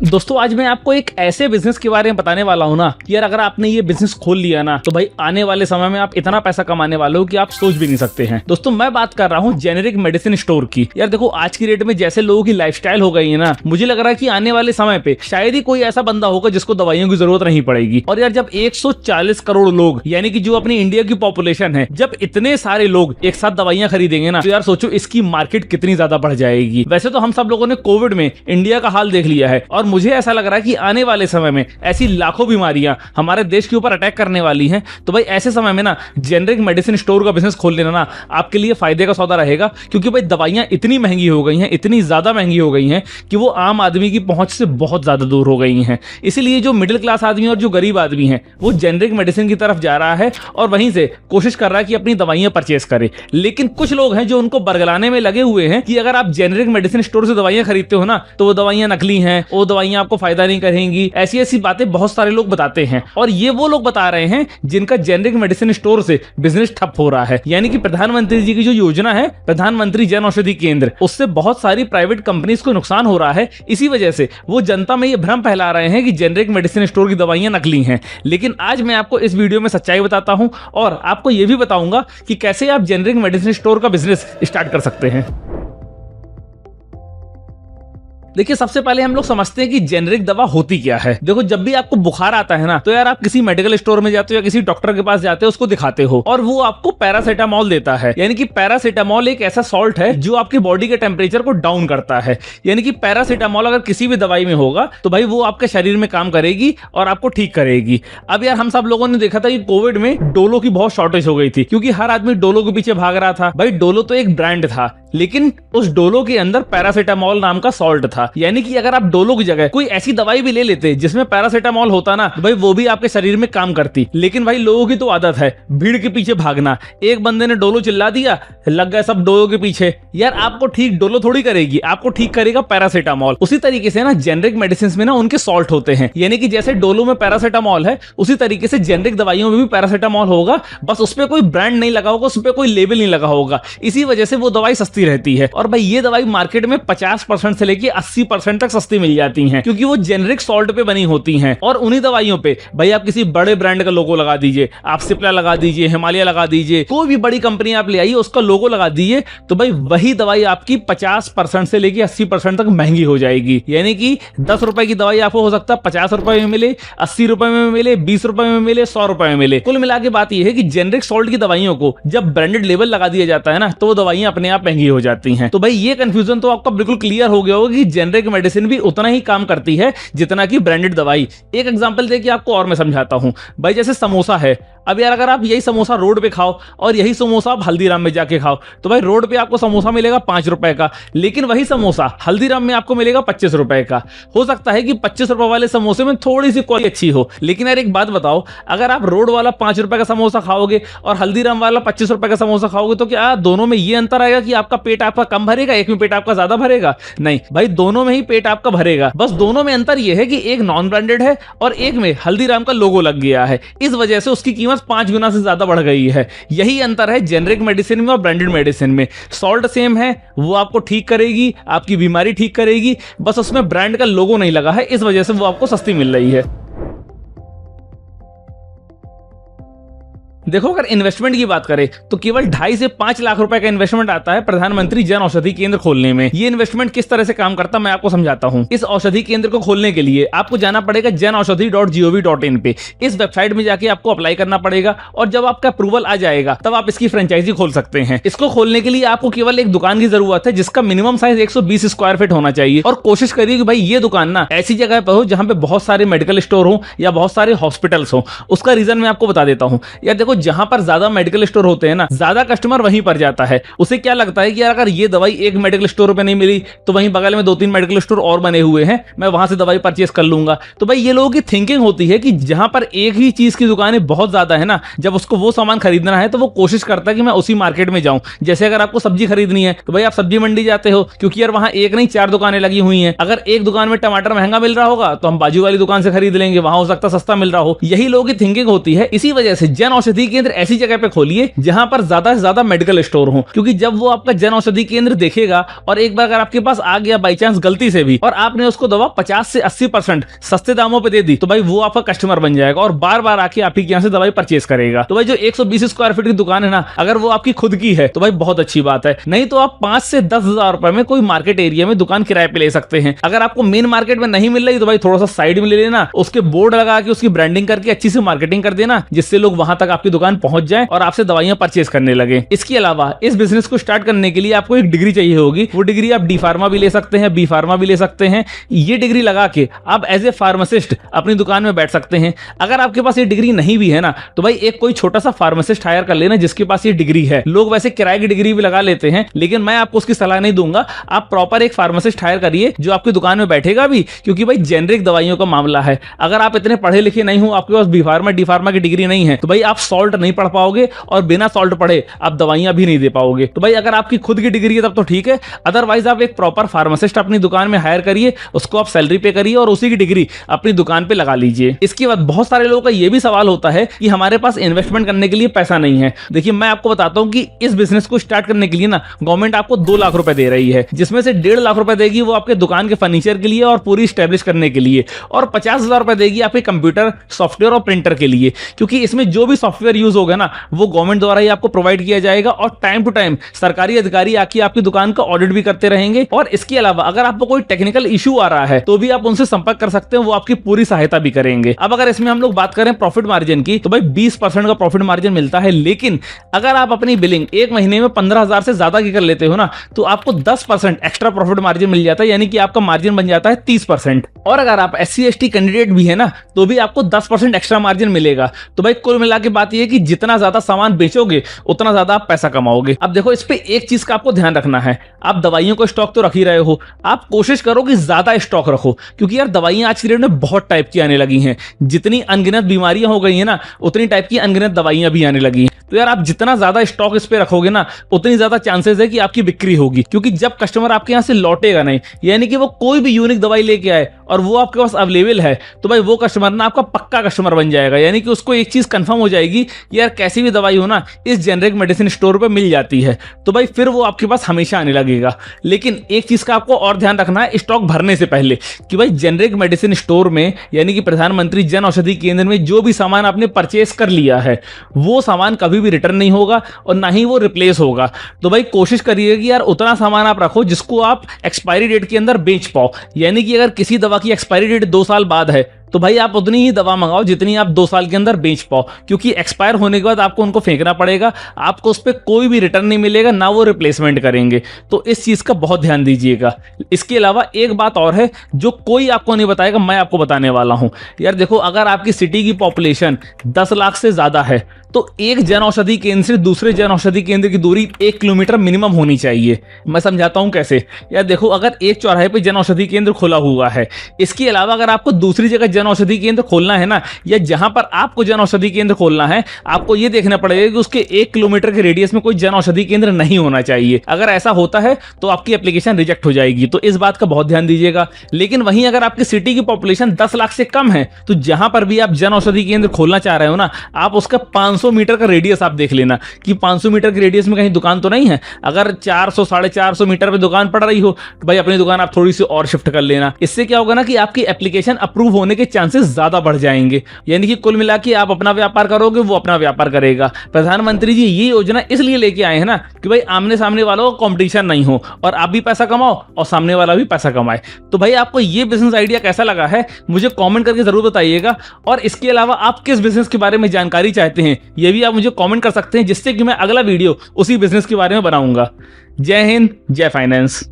दोस्तों आज मैं आपको एक ऐसे बिजनेस के बारे में बताने वाला हूँ ना कि यार अगर आपने ये बिजनेस खोल लिया ना तो भाई आने वाले समय में आप इतना पैसा कमाने वाले हो कि आप सोच भी नहीं सकते हैं। दोस्तों मैं बात कर रहा हूँ जेनेरिक मेडिसिन स्टोर की। यार देखो आज की डेट में जैसे लोगों की लाइफस्टाइल हो गई है ना, मुझे लग रहा है कि आने वाले समय पे शायद ही कोई ऐसा बंदा होगा जिसको दवाइयों की जरूरत नहीं पड़ेगी। और यार जब 140 करोड़ लोग यानी कि जो अपनी इंडिया की पॉपुलेशन है, जब इतने सारे लोग एक साथ दवाइयां खरीदेंगे ना तो यार सोचो इसकी मार्केट कितनी ज्यादा बढ़ जाएगी। वैसे तो हम सब लोगों ने कोविड में इंडिया का हाल देख लिया है और मुझे ऐसा लग रहा है कि आने वाले समय में ऐसी लाखों बीमारियां हमारे देश के ऊपर अटैक करने वाली हैं। तो भाई ऐसे समय में ना जेनेरिक मेडिसिन स्टोर का बिजनेस खोल लेना ना आपके लिए फायदे का सौदा रहेगा, क्योंकि भाई दवाइयां इतनी महंगी हो गई हैं, इतनी ज्यादा महंगी हो गई हैं कि वो आम आदमी की पहुंच से बहुत ज्यादा दूर हो गई हैं। इसीलिए जो मिडिल क्लास आदमी और जो गरीब आदमी है वो जेनेरिक मेडिसिन की तरफ जा रहा है और वहीं से कोशिश कर रहा है कि अपनी दवाइयां परचेस करे। लेकिन कुछ लोग हैं जो उनको बरगलाने में लगे हुए हैं कि अगर आप जेनेरिक मेडिसिन स्टोर से दवाइयां खरीदते हो ना तो वो दवाइयां नकली हैं, वो दवाइयां आपको फायदा नहीं करेंगी। ऐसी ऐसी बातें बहुत सारे लोग बताते हैं और ये वो लोग बता रहे हैं जिनका जेनेरिक मेडिसिन स्टोर से बिजनेस ठप हो रहा है। यानी कि प्रधानमंत्री जी की जो योजना है प्रधानमंत्री जन औषधि केंद्र, उससे बहुत सारी प्राइवेट कंपनीज को नुकसान हो रहा है। इसी वजह से वो जनता में ये भ्रम फैला रहे हैं कि जेनेरिक मेडिसिन स्टोर की दवाइयां नकली हैं। लेकिन आज मैं आपको इस वीडियो में सच्चाई बताता हूं और आपको यह भी बताऊंगा कि कैसे आप जेनेरिक मेडिसिन स्टोर का बिजनेस स्टार्ट कर सकते हैं। देखिए सबसे पहले हम लोग समझते हैं कि जेनेरिक दवा होती क्या है। देखो जब भी आपको बुखार आता है ना तो यार आप किसी मेडिकल स्टोर में जाते हो या किसी डॉक्टर के पास जाते हो, उसको दिखाते हो और वो आपको पैरासीटामोल देता है। यानी कि पैरासीटामोल एक ऐसा सॉल्ट है जो आपकी बॉडी के टेम्परेचर को डाउन करता है। यानी कि पैरासीटामोल अगर किसी भी दवाई में होगा तो भाई वो आपके शरीर में काम करेगी और आपको ठीक करेगी। अब यार हम सब लोगों ने देखा था कि कोविड में डोलो की बहुत शॉर्टेज हो गई थी, क्योंकि हर आदमी डोलो के पीछे भाग रहा था। भाई डोलो तो एक ब्रांड था, लेकिन उस डोलो के अंदर पैरासीटामोल नाम का सॉल्ट था। यानी कि अगर आप डोलो की जगह कोई ऐसी दवाई भी ले लेते जिसमें पैरासीटामोल होता ना, भाई वो भी आपके शरीर में काम करती। लेकिन भाई लोगों की तो आदत है भीड़ के पीछे भागना। एक बंदे ने डोलो चिल्ला दिया, लग गए सब डोलो के पीछे। यार आपको ठीक डोलो थोड़ी करेगी, आपको ठीक करेगा पैरासीटामोल। उसी तरीके से ना जेनेरिक मेडिसिन में ना उनके सॉल्ट होते हैं। यानी कि जैसे डोलो में पैरासीटामोल है उसी तरीके से जेनेरिक दवाइयों में भी पैरासीटामोल होगा, बस उस पर कोई ब्रांड नहीं लगा होगा, उस पर कोई लेबल नहीं लगा होगा। इसी वजह से वो दवाई सस्ती रहती है। और भाई ये दवाई मार्केट में 50% से लेकर 80% तक सस्ती मिल जाती हैं, क्योंकि वो जेनेरिक सॉल्ट पे बनी होती हैं। और उन्हीं दवाइयों पे भाई आप किसी बड़े ब्रांड का लोगो लगा दीजिए, आप सिप्ला लगा दीजिए, हिमालय लगा दीजिए, कोई भी बड़ी कंपनी आप ले आइए उसका लोगो लगा दीजिए, तो भाई वही दवाई आपकी 50% से लेकर 80% तक महंगी हो जाएगी। यानी कि 10 रुपए की दवाई आपको हो सकता है 50 रुपए में मिले, 80 रुपए में मिले, 20 रुपए में मिले, 100 रुपए में मिले। कुल मिला के बात यह है कि जेनेरिक सॉल्ट की दवाइयों को जब ब्रांडेड लेबल लगा दिया जाता है ना तो वो दवाइयां अपने आप महंगी हो जाती हैं। तो भाई ये कंफ्यूजन तो आपका बिल्कुल क्लियर हो गया होगा कि जेनेरिक मेडिसिन भी उतना ही काम करती है जितना कि ब्रांडेड दवाई। एक एग्जांपल देके आपको और मैं समझाता हूं। भाई जैसे समोसा है, अब यार अगर आप यही समोसा रोड पे खाओ और यही समोसा आप हल्दीराम में जाके खाओ तो भाई रोड पे आपको समोसा मिलेगा 5 रुपए का, लेकिन वही समोसा हल्दीराम में आपको मिलेगा 25 रुपए का। हो सकता है कि 25 रुपए वाले समोसे में थोड़ी सी क्वालिटी अच्छी हो, लेकिन यार एक बात बताओ, अगर आप रोड वाला 5 रुपए का समोसा खाओगे और हल्दीराम वाला 25 रुपए का समोसा खाओगे तो क्या दोनों में ये अंतर आएगा कि आपका पेट आपका कम भरेगा, एक में पेट आपका ज्यादा भरेगा? नहीं भाई, दोनों में ही पेट आपका भरेगा। बस दोनों में अंतर यह है कि एक नॉन ब्रांडेड है और एक में हल्दीराम का लोगो लग गया है। इस वजह से उसकी कीमत 5 गुना से ज्यादा बढ़ गई है। यही अंतर है जेनेरिक मेडिसिन में और ब्रांडेड मेडिसिन में। सॉल्ट सेम है, वो आपको ठीक करेगी, आपकी बीमारी ठीक करेगी, बस उसमें ब्रांड का लोगो नहीं लगा है, इस वजह से वो आपको सस्ती मिल रही है। देखो अगर इन्वेस्टमेंट की बात करें तो केवल 2.5 से 5 लाख रुपए का इन्वेस्टमेंट आता है प्रधानमंत्री जन औषधि केंद्र खोलने में। ये इन्वेस्टमेंट किस तरह से काम करता है मैं आपको समझाता हूं। इस औषधि केंद्र को खोलने के लिए आपको जाना पड़ेगा janaushadhi.gov.in पे। इस वेबसाइट में जाके आपको अप्लाई करना पड़ेगा और जब आपका अप्रूवल आ जाएगा तब आप इसकी फ्रेंचाइजी खोल सकते हैं। इसको खोलने के लिए आपको केवल एक दुकान की जरूरत है जिसका मिनिमम साइज 120 स्क्वायर फीट होना चाहिए। और कोशिश करिए कि भाई ये दुकान ना ऐसी जगह पर हो जहां पे बहुत सारे मेडिकल स्टोर हो या बहुत सारे हॉस्पिटल्स हो। उसका रीजन मैं आपको बता देता हूं। यार देखो जहां पर ज्यादा मेडिकल स्टोर होते हैं ना, ज्यादा कस्टमर वहीं पर जाता है। उसे क्या लगता है कि यार अगर ये दवाई एक मेडिकल स्टोर पे नहीं मिली तो वहीं बगल में 2-3 मेडिकल स्टोर और बने हुए हैं, मैं वहां से दवाई परचेस कर लूंगा। तो भाई ये लोगों की थिंकिंग होती है कि जहां पर एक ही चीज की दुकानें बहुत ज्यादा है ना, जब उसको वो सामान खरीदना है तो वो कोशिश करता है कि मैं उसी मार्केट में जाऊं। जैसे अगर आपको सब्जी खरीदनी है तो भाई आप सब्जी मंडी जाते हो, क्योंकि यार वहां एक नहीं 4 दुकानें लगी हुई हैं। अगर एक दुकान में टमाटर महंगा मिल रहा होगा तो हम बाजू वाली दुकान से खरीद लेंगे, वहां हो सकता सस्ता मिल रहा हो। यही लोगों की थिंकिंग होती है। इसी वजह से जन औषधि औषधि केंद्र ऐसी जगह पे खोलिए जहां पर ज्यादा से ज्यादा मेडिकल स्टोर हो, क्योंकि जब वो आपका जन औषधि केंद्र देखेगा और एक बार अगर आपके पास आ गया बाई चांस गलती से भी और आपने उसको दवा 50 से 80% सस्ते दामों पे दे दी, तो भाई वो आपका कस्टमर बन जाएगा और बार बार आके आप ही के यहाँ से दवाई परचेस करेगा। तो भाई जो 120 स्क्वायर फीट की दुकान है ना, अगर वो आपकी खुद की है तो भाई बहुत अच्छी बात है, नहीं तो आप 5 से 10 हजार रुपए में कोई मार्केट एरिया में दुकान किराए पे ले सकते हैं। अगर आपको मेन मार्केट में नहीं मिल रही तो भाई थोड़ा सा साइड में ले लेना, उसके बोर्ड लगा के उसकी ब्रांडिंग करके अच्छी सी मार्केटिंग कर देना, जिससे लोग वहां तक आपकी दुकान पहुंच जाए और आपसे दवाइयां परचेस करने लगे। इसके अलावा इस बिजनेस को स्टार्ट करने के लिए आपको एक डिग्री चाहिए होगी। वो डिग्री आप डी फार्मा भी ले सकते हैं, बी फार्मा भी ले सकते हैं। ये डिग्री लगा के आप एज ए फार्मासिस्ट अपनी दुकान में बैठ सकते हैं। अगर आपके पास ये डिग्री नहीं भी है ना, तो भाई एक कोई छोटा सा फार्मासिस्ट हायर कर लेना जिसके पास ये डिग्री है। लोग वैसे किराए की डिग्री भी लगा लेते हैं, लेकिन मैं आपको उसकी सलाह नहीं दूंगा। आप प्रॉपर एक फार्मासिस्ट हायर करिए जो आपकी दुकान में बैठेगा भी, क्योंकि भाई जेनरिक दवाइयों का मामला है। अगर आप इतने पढ़े लिखे नहीं हो, आपके पास बी फार्मा डी फार्मा की डिग्री नहीं है, तो भाई आप सॉल्ट नहीं पढ़ पाओगे और बिना सॉल्ट पढ़े आप दवाइयां भी नहीं दे पाओगे। तो भाई अगर आपकी खुद की डिग्री है तब तो ठीक है, अदरवाइज आप एक प्रॉपर फार्मासिस्ट अपनी दुकान में हायर करिए, उसको आप सैलरी पे करिए और उसी की डिग्री अपनी दुकान पे लगा लीजिए। इसके बाद बहुत सारे लोगों का यह भी सवाल होता है कि हमारे पास इन्वेस्टमेंट करने के लिए पैसा नहीं है। देखिए मैं आपको बताता हूं कि इस बिजनेस को स्टार्ट करने के लिए ना गवर्नमेंट आपको 2 लाख रुपए दे रही है, जिसमें से 1.5 लाख रुपए देगी वो आपके दुकान के फर्नीचर के लिए और पूरी स्टैब्लिश करने के लिए, और 50,000 रुपए देगी आपके कंप्यूटर सॉफ्टवेयर और प्रिंटर के लिए, क्योंकि इसमें जो भी सॉफ्टवेयर यूज होगा ना वो गवर्नमेंट द्वारा ही आपको प्रोवाइड किया जाएगा और टाइम टू टाइम सरकारी अधिकारी आके आपकी दुकान का ऑडिट भी करते रहेंगे। और इसके अलावा अगर आपको कोई टेक्निकल इशू आ रहा है तो भी आप उनसे संपर्क कर सकते हैं, वो आपकी पूरी सहायता भी करेंगे। अब अगर इसमें हम लोग बात करें प्रॉफिट मार्जिन की, तो भाई 20% का प्रॉफिट मार्जिन मिलता है, लेकिन अगर आप अपनी बिलिंग एक महीने में 15,000 से ज्यादा की कर लेते हो ना, तो आपको 10% एक्स्ट्रा प्रॉफिट मार्जिन मिल जाता है, यानी कि आपका मार्जिन बन जाता है 30%। और अगर आप SC ST कैंडिडेट भी है ना, तो भी आपको 10% एक्स्ट्रा मार्जिन मिलेगा। तो भाई कुल मिला के बात यह है कि जितना ज्यादा सामान बेचोगे उतना ज्यादा आप पैसा कमाओगे। अब देखो इस पे एक चीज का आपको ध्यान रखना है, आप दवाइयों को स्टॉक तो रख ही रहे हो, आप कोशिश करो कि ज्यादा स्टॉक रखो, क्योंकि यार दवाइयां आज की डेट में बहुत टाइप की आने लगी हैं। जितनी अनगिनत बीमारियां हो गई हैं ना, उतनी टाइप की अनगिनत दवाइयां भी आने लगी हैं। तो यार आप जितना ज्यादा स्टॉक इस पे रखोगे ना, उतनी ज्यादा चांसेस है कि आपकी बिक्री होगी, क्योंकि जब कस्टमर आपके यहाँ से लौटेगा नहीं, यानी कि वो कोई भी यूनिक दवाई लेके आए और वो आपके पास अवेलेबल है, तो भाई वो कस्टमर ना आपका पक्का कस्टमर बन जाएगा। यानी कि उसको एक चीज कंफर्म हो जाएगी कि यार कैसी भी दवाई हो ना इस जेनरिक मेडिसिन स्टोर पे मिल जाती है, तो भाई फिर वो आपके पास हमेशा आने लगेगा। लेकिन एक चीज का आपको और ध्यान रखना है स्टॉक भरने से पहले, कि भाई जेनरिक मेडिसिन स्टोर में यानी कि प्रधानमंत्री जन औषधि केंद्र में जो भी सामान आपने परचेस कर लिया है वो सामान कभी भी रिटर्न नहीं होगा और ना ही वो रिप्लेस होगा। तो भाई कोशिश करिए कि यार उतना सामान आप रखो जिसको आप एक्सपायरी डेट के अंदर बेच पाओ। यानी कि अगर किसी दवा की एक्सपायरी डेट 2 साल बाद है तो भाई आप उतनी ही दवा मंगाओ जितनी आप 2 साल के अंदर बेच पाओ, क्योंकि एक्सपायर होने के बाद आपको उनको फेंकना पड़ेगा, आपको उस पर कोई भी रिटर्न नहीं मिलेगा, ना वो रिप्लेसमेंट करेंगे। तो इस चीज का बहुत ध्यान दीजिएगा। इसके अलावा एक बात और है जो कोई आपको नहीं बताएगा, मैं आपको बताने वाला हूं। यार देखो अगर आपकी सिटी की पॉपुलेशन 10 लाख से ज्यादा है तो एक जन औषधि केंद्र से दूसरे जन औषधि केंद्र की दूरी 1 किलोमीटर मिनिमम होनी चाहिए। मैं समझाता हूं कैसे। यार देखो अगर एक चौराहे पे जन औषधि केंद्र खुला हुआ है, इसके अलावा अगर आपको दूसरी जगह जन औषधि केंद्र खोलना है ना, या जहां पर आपको जन औषधि केंद्र खोलना है, आपको यह देखना पड़ेगा कि उसके 1 किलोमीटर के रेडियस में कोई जन औषधि केंद्र नहीं होना चाहिए। अगर ऐसा होता है तो आपकी एप्लीकेशन रिजेक्ट हो जाएगी, तो इस बात का बहुत ध्यान दीजिएगा। लेकिन वहीं अगर आपकी सिटी की पॉपुलेशन 10 लाख से कम है तो जहां पर भी आप जन औषधि केंद्र खोलना चाह रहे हो ना, आप उसका 500 मीटर का रेडियस आप देख लेना कि 500 मीटर के रेडियस में कहीं दुकान तो नहीं है। अगर 400 450 मीटर पे दुकान पड़ रही हो तो भाई अपनी दुकान आप थोड़ी सी और शिफ्ट कर लेना। इससे क्या होगा ना कि आपकी एप्लीकेशन अप्रूव होने के चांसेस ज्यादा बढ़ जाएंगे। यानी कि कुल मिला के आप अपना व्यापार करोगे, वो अपना व्यापार करेगा। प्रधानमंत्री जी ये योजना इसलिए लेके आए हैं ना कि भाई आमने सामने वालों का कंपटीशन नहीं हो और आप भी पैसा कमाओ और सामने वाला भी पैसा कमाए। तो भाई आपको ये बिजनेस आइडिया कैसा लगा है मुझे कमेंट करके जरूर बताइएगा। और इसके अलावा आप किस बिजनेस के बारे में जानकारी चाहते हैं ये भी आप मुझे कमेंट कर सकते हैं, जिससे कि मैं अगला वीडियो उसी बिजनेस के बारे में बनाऊंगा। जय हिंद, जय फाइनेंस।